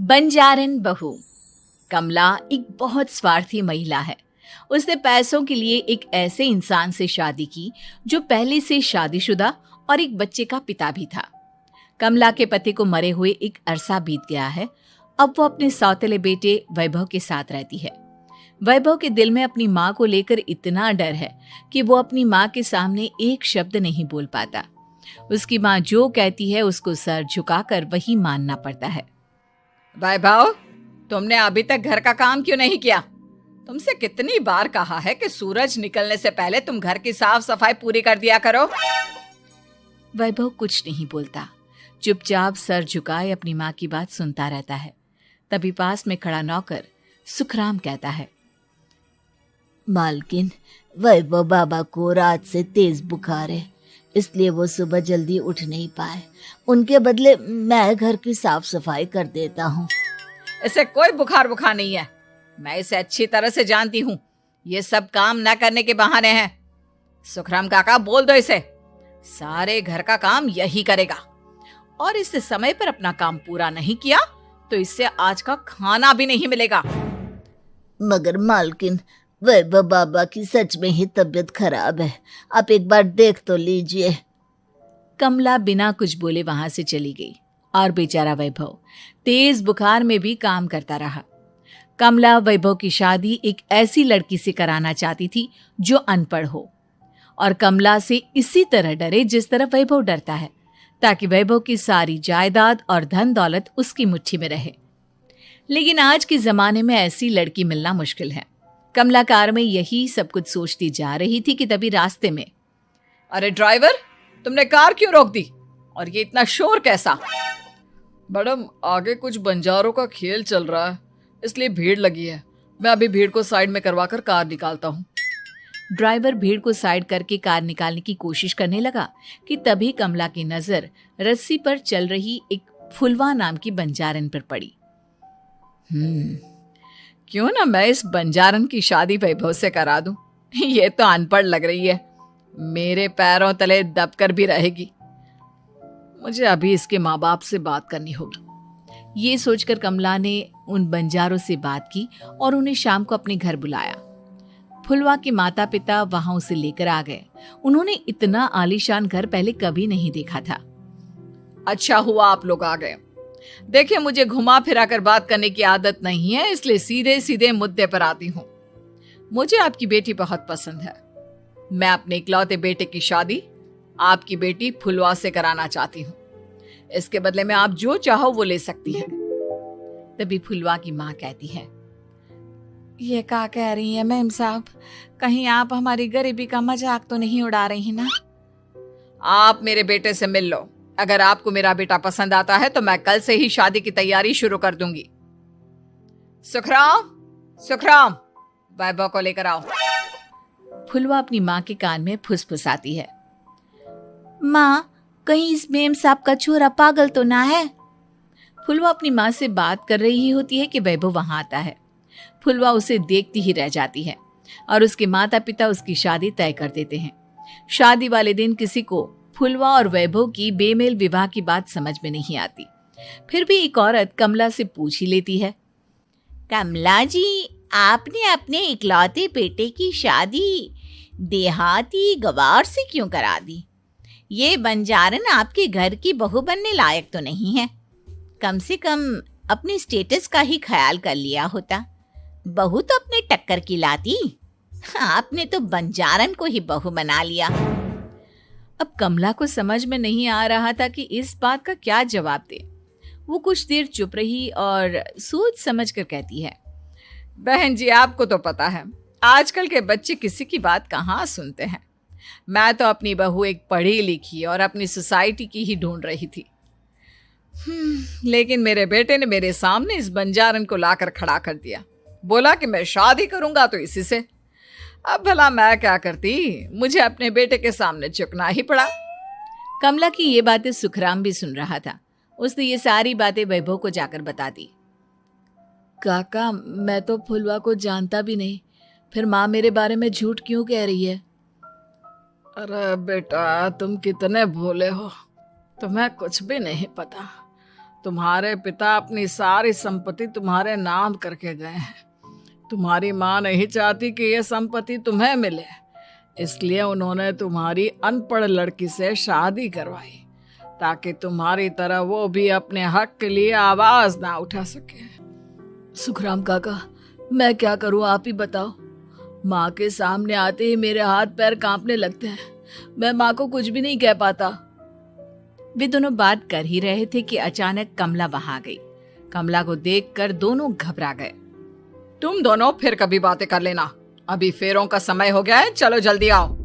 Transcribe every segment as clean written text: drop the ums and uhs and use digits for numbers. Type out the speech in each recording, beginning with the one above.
बंजारन बहू। कमला एक बहुत स्वार्थी महिला है। उसने पैसों के लिए एक ऐसे इंसान से शादी की जो पहले से शादीशुदा और एक बच्चे का पिता भी था। कमला के पति को मरे हुए एक अरसा बीत गया है। अब वो अपने सौतेले बेटे वैभव के साथ रहती है। वैभव के दिल में अपनी माँ को लेकर इतना डर है कि वो अपनी माँ के सामने एक शब्द नहीं बोल पाता। उसकी माँ जो कहती है उसको सर झुकाकर वही मानना पड़ता है। वैभव, तुमने अभी तक घर का काम क्यों नहीं किया? तुमसे कितनी बार कहा है कि सूरज निकलने से पहले तुम घर की साफ सफाई पूरी कर दिया करो। वैभव कुछ नहीं बोलता, चुपचाप सर झुकाए अपनी माँ की बात सुनता रहता है। तभी पास में खड़ा नौकर सुखराम कहता है, मालकिन, वैभव बाबा को रात से तेज बुखार है, इसलिए वो सुबह जल्दी उठ नहीं पाए। उनके बदले मैं घर की साफ सफाई कर देता हूँ। इसे कोई बुखार नहीं है। मैं इसे अच्छी तरह से जानती हूँ। ये सब काम न करने के बहाने हैं। सुखराम काका, बोल दो इसे, सारे घर का काम यही करेगा। और इससे समय पर अपना काम पूरा नहीं किया तो इससे आज का खाना भी नहीं मिलेगा। मगर मालकिन, वैभव बाबा की सच में ही तबीयत खराब है, आप एक बार देख तो लीजिए। कमला बिना कुछ बोले वहां से चली गई और बेचारा वैभव तेज बुखार में भी काम करता रहा। कमला वैभव की शादी एक ऐसी लड़की से कराना चाहती थी जो अनपढ़ हो और कमला से इसी तरह डरे जिस तरह वैभव डरता है, ताकि वैभव की सारी जायदाद और धन दौलत उसकी मुट्ठी में रहे। लेकिन आज के जमाने में ऐसी लड़की मिलना मुश्किल है। कमला कार में यही सब कुछ सोचती जा रही थी कि तभी रास्ते में, अरे ड्राइवर, तुमने कार क्यों रोक दी? और ये इतना शोर कैसा? मैडम, आगे कुछ बंजारों का खेल चल रहा है, इसलिए भीड़ लगी है। मैं अभी भीड़ को साइड में करवाकर कार निकालता हूँ। ड्राइवर भीड़ को साइड करके कार निकालने की कोशिश करने लगा कि तभी कमला की नजर रस्सी पर चल रही एक फुलवा नाम की बंजारन पर पड़ी। क्यों ना मैं इस बंजारन की शादी वैभव से करा दूं? ये तो अनपढ़ लग रही है, मेरे पैरों तले दबकर भी रहेगी। मुझे अभी इसके माँ बाप से बात करनी होगी। ये सोचकर कमला ने उन बंजारों से बात की और उन्हें शाम को अपने घर बुलाया। फुलवा के माता पिता वहां उसे लेकर आ गए। उन्होंने इतना आलीशान घर पहले कभी नहीं देखा था। अच्छा हुआ आप लोग आ गए। देखिए, मुझे घुमा फिरा कर बात करने की आदत नहीं है, इसलिए सीधे सीधे मुद्दे पर आती हूँ। मुझे आपकी बेटी बहुत पसंद है। मैं अपने इकलौते बेटे की शादी आपकी बेटी फुलवा से कराना चाहती हूँ। इसके बदले में आप जो चाहो वो ले सकती हैं। तभी फुलवा की माँ कहती है, ये क्या कह रही है मैम साहब? कहीं आप हमारी गरीबी का मजाक तो नहीं उड़ा रही ना? आप मेरे बेटे से मिल लो। अगर आपको मेरा बेटा पसंद आता है तो मैं कल से ही शादी की तैयारी शुरू कर दूंगी। सुखराम, वैभव को लेकर आओ। फुलवा अपनी माँ के कान में फुसफुसाती है, माँ, कहीं इस मेम साहब का छोरा पागल तो ना है? फुलवा अपनी माँ से बात कर रही होती है कि वैभव वहां आता है। फुलवा उसे देखती ही रह जाती है और उसके माता पिता उसकी शादी तय कर देते हैं। शादी वाले दिन किसी को फुलवा और वैभव की बेमेल विवाह की बात समझ में नहीं आती। फिर भी एक औरत कमला से पूछ ही लेती है, कमला जी, आपने अपने इकलौते बेटे की शादी देहाती गवार से क्यों करा दी? ये बंजारन आपके घर की बहू बनने लायक तो नहीं है। कम से कम अपने स्टेटस का ही ख्याल कर लिया होता। बहू तो अपने टक्कर की लाती, आपने तो बंजारन को ही बहू बना लिया। अब कमला को समझ में नहीं आ रहा था कि इस बात का क्या जवाब दे। वो कुछ देर चुप रही और सोच समझ कर कहती है, बहन जी, आपको तो पता है आजकल के बच्चे किसी की बात कहाँ सुनते हैं। मैं तो अपनी बहू एक पढ़ी लिखी और अपनी सोसाइटी की ही ढूंढ रही थी। लेकिन मेरे बेटे ने मेरे सामने इस बंजारन को लाकर खड़ा कर दिया। बोला कि मैं शादी करूंगा तो इसी से। अब भला मैं क्या करती, मुझे अपने बेटे के सामने झुकना ही पड़ा। कमला की ये बातें सुखराम भी सुन रहा था। उसने ये सारी बातें वैभव को जाकर बता दी। काका, मैं तो फुलवा को जानता भी नहीं, फिर माँ मेरे बारे में झूठ क्यों कह रही है? अरे बेटा, तुम कितने भोले हो, तुम्हें कुछ भी नहीं पता। तुम्हारे पिता अपनी सारी संपत्ति तुम्हारे नाम करके गए हैं। तुम्हारी माँ नहीं चाहती कि यह संपत्ति तुम्हें मिले, इसलिए उन्होंने तुम्हारी अनपढ़ लड़की से शादी करवाई ताकि तुम्हारी तरह वो भी अपने हक के लिए आवाज ना उठा सके। सुखराम काका, मैं क्या करूं, आप ही बताओ। माँ के सामने आते ही मेरे हाथ पैर कांपने लगते हैं। मैं माँ को कुछ भी नहीं कह पाता। वे दोनों बात कर ही रहे थे कि अचानक कमला वहां आ गई। कमला को देखकर दोनों घबरा गए। तुम दोनों फिर कभी बातें कर लेना, अभी फेरों का समय हो गया है, चलो जल्दी आओ।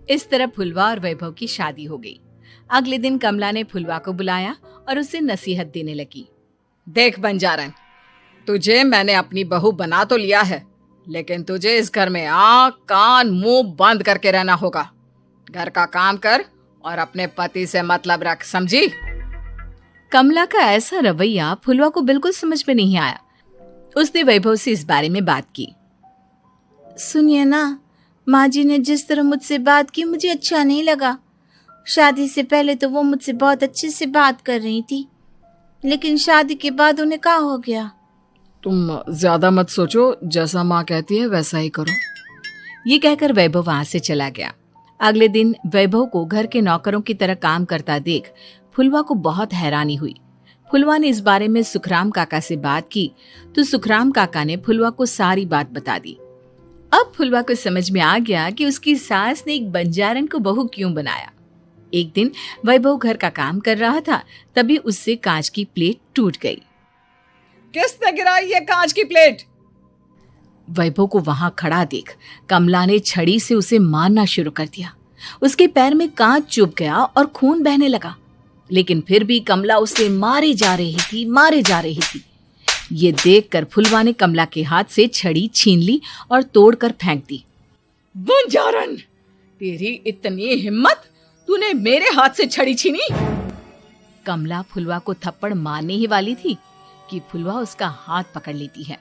इस तरह फुलवा और वैभव की शादी हो गई। अगले दिन कमला ने फुलवा को बुलाया और उसे नसीहत देने लगी। देख बंजारन, तुझे मैंने अपनी बहू बना तो लिया है, लेकिन तुझे इस घर में आँख कान मुंह बंद करके रहना होगा। घर का काम कर और अपने पति से मतलब रख, समझी? कमला का ऐसा रवैया फुलवा को बिल्कुल समझ में नहीं आया। उसने वैभव से इस बारे में बात की। सुनिए ना, माँ जी ने जिस तरह मुझसे बात की मुझे अच्छा नहीं लगा। शादी से पहले तो वो मुझसे बहुत अच्छे से बात कर रही थी, लेकिन शादी के बाद उन्हें क्या हो गया? तुम ज्यादा मत सोचो, जैसा माँ कहती है वैसा ही करो। ये कहकर वैभव वहां से चला गया। अगले दिन वैभव को घर के नौकरों की तरह काम करता देख फुलवा को बहुत हैरानी हुई। फुलवा ने इस बारे में सुखराम काका से बात की तो सुखराम काका ने फुलवा को सारी बात बता दी। अब फुलवा को समझ में आ गया कि उसकी सास ने एक बंजारन को बहू क्यों बनाया। एक दिन वैभव घर का काम कर रहा था, तभी उससे कांच की प्लेट टूट गई। किसने गिराई ये कांच की प्लेट? वैभव को वहां खड़ा देख कमला ने छड़ी से उसे मारना शुरू कर दिया। उसके पैर में कांच चुभ गया और खून बहने लगा, लेकिन फिर भी कमला उसे मारे जा रही थी। ये देखकर फुलवा ने कमला के हाथ से छड़ी छीन ली और तोड़कर फेंक दी। बंजारन, तेरी इतनी हिम्मत, तूने मेरे हाथ से छड़ी छीनी? कमला फुलवा को थप्पड़ मारने ही वाली थी कि फुलवा उसका हाथ पकड़ लेती है।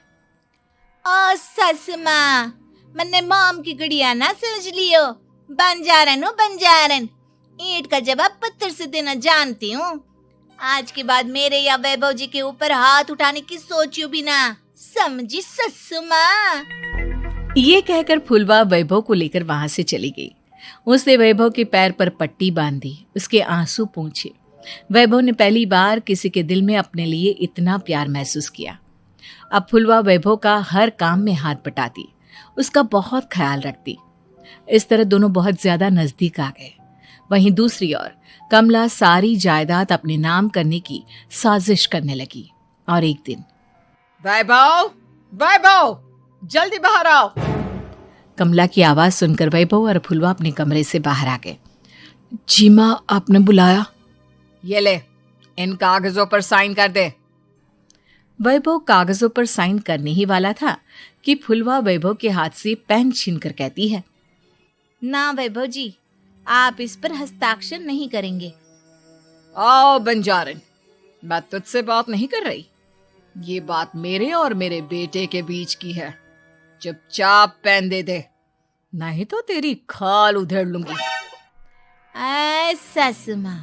ओ सस माँ, मैंने मॉम की गुड़िया ना समझ लियो। बंजारन हो बंजारन, ईंट का जवाब पत्थर से देना जानती हूँ। आज के बाद मेरे या वैभव जी के ऊपर हाथ उठाने की सोचियो भी ना, समझी ससु माँ? ये कहकर फुलवा वैभव को लेकर वहां से चली गई। उसने वैभव के पैर पर पट्टी बांधी, उसके आंसू पोंछे। वैभव ने पहली बार किसी के दिल में अपने लिए इतना प्यार महसूस किया। अब फुलवा वैभव का हर काम में हाथ बटाती, उसका बहुत ख्याल रखती। इस तरह दोनों बहुत ज्यादा नजदीक आ गए। वहीं दूसरी ओर कमला सारी जायदाद अपने नाम करने की साजिश करने लगी। और एक दिन, वैभव, जल्दी बाहर आओ। कमला की आवाज सुनकर वैभव और फुलवा अपने कमरे से बाहर आ गए। जी माँ, आपने बुलाया? ये ले, इन कागजों पर साइन कर दे। वैभव कागजों पर साइन करने ही वाला था कि फुलवा वैभव के हाथ से पेन छीनकर कहती है, ना वैभव जी, आप इस पर हस्ताक्षर नहीं करेंगे। आओ बंजारन, मैं तुझसे बात नहीं कर रही। ये बात मेरे और मेरे बेटे के बीच की है। चुपचाप पेन दे दे, नहीं तो तेरी खाल उधेड़ लूंगी। ससु माँ,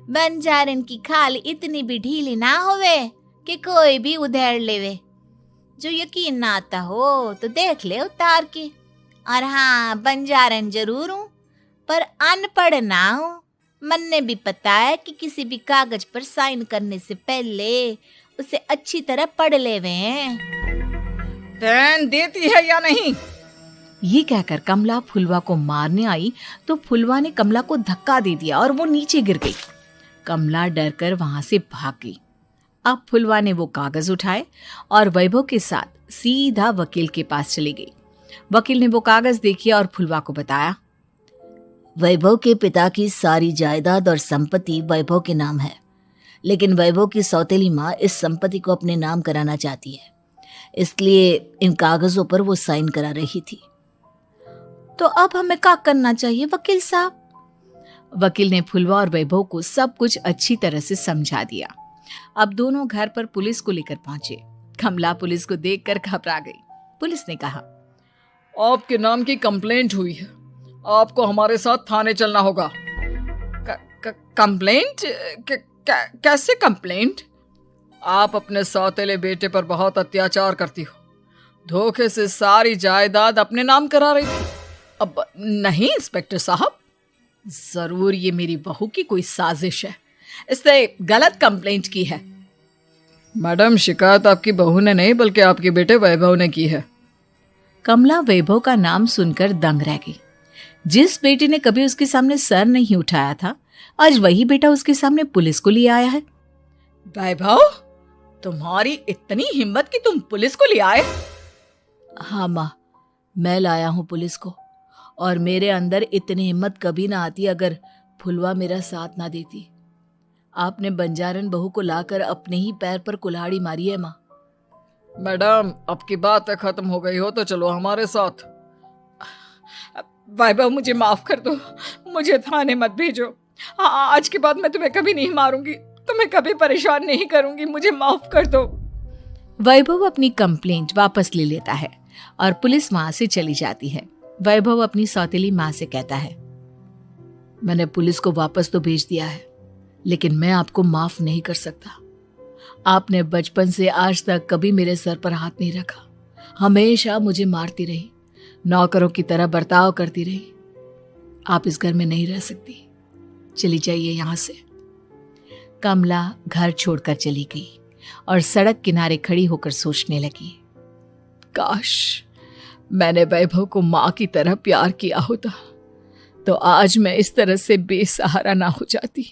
बंजारन की खाल इतनी भी ढीली ना होवे कि कोई भी उधेड़ लेवे। जो यकीन ना आता हो तो देख ले उतार के। और हाँ, बंजारन जरूर हूँ पर अनपढ़ ना हूँ। मन्ने भी पता है कि किसी भी कागज पर साइन करने से पहले उसे अच्छी तरह पढ़ लेवे हैं। पेन देती है या नहीं? ये कहकर कमला फुलवा को मारने आई तो फुलवा ने कमला को धक्का दे दिया और वो नीचे गिर गई। कमला डरकर वहां से भाग गई। अब फुलवा ने वो कागज उठाए और वैभव के साथ सीधा वकील के पास चली गई। वकील ने वो कागज देखे और फुलवा को बताया, वैभव के पिता की सारी जायदाद और संपत्ति वैभव के नाम है, लेकिन वैभव की सौतेली माँ इस संपत्ति को अपने नाम कराना चाहती है, इसलिए इन कागजों पर वो साइन करा रही थी। तो अब हमें क्या करना चाहिए वकील साहब? वकील ने फुलवा और वैभव को सब कुछ अच्छी तरह से समझा दिया। अब दोनों घर पर पुलिस को लेकर पहुंचे। कमला पुलिस को देखकर घबरा गई। पुलिस ने कहा, आपके नाम की कंप्लेंट हुई है, आपको हमारे साथ थाने चलना होगा। कंप्लेंट? कैसे कंप्लेंट? आप अपने सौतेले बेटे पर बहुत अत्याचार करती हो, धोखे से सारी जायदाद अपने नाम करा रही थी। अब नहीं इंस्पेक्टर साहब, जरूर ये मेरी बहू की कोई साजिश है, इसने गलत कंप्लेंट की है। मैडम, शिकायत आपकी बहू ने नहीं बल्कि आपके बेटे वैभव ने की है। कमला वैभव का नाम सुनकर दंग रह गई। जिस बेटे ने कभी उसके सामने सर नहीं उठाया था, आज वही बेटा उसके सामने पुलिस को लिए आया है। वैभव, तुम्हारी इतनी हिम्मत कि तुम पुलिस को ले आए? हाँ माँ, मैं लाया हूँ पुलिस को, और मेरे अंदर इतनी हिम्मत कभी ना आती अगर फुलवा मेरा साथ ना देती। आपने बंजारन बहू को लाकर अपने ही पैर पर कुल्हाड़ी मारी है माँ। मैडम, अब की बात खत्म हो गई हो तो चलो हमारे साथ। वैभव, मुझे माफ कर दो, मुझे थाने मत भेजो। हाँ, आज के बाद मैं तुम्हें कभी नहीं मारूंगी, तुम्हें कभी परेशान नहीं करूंगी, मुझे माफ कर दो। वैभव अपनी कंप्लेंट वापस ले लेता है और पुलिस वहां से चली जाती है। वैभव अपनी सौतेली माँ से कहता है, मैंने पुलिस को वापस तो भेज दिया है, लेकिन मैं आपको माफ नहीं कर सकता। आपने बचपन से आज तक कभी मेरे सर पर हाथ नहीं रखा, हमेशा मुझे मारती रही, नौकरों की तरह बर्ताव करती रही। आप इस घर में नहीं रह सकती, चली जाइए यहां से। कमला घर छोड़कर चली गई और सड़क किनारे खड़ी होकर सोचने लगी, काश मैंने वैभव को माँ की तरह प्यार किया होता तो आज मैं इस तरह से बेसहारा ना हो जाती।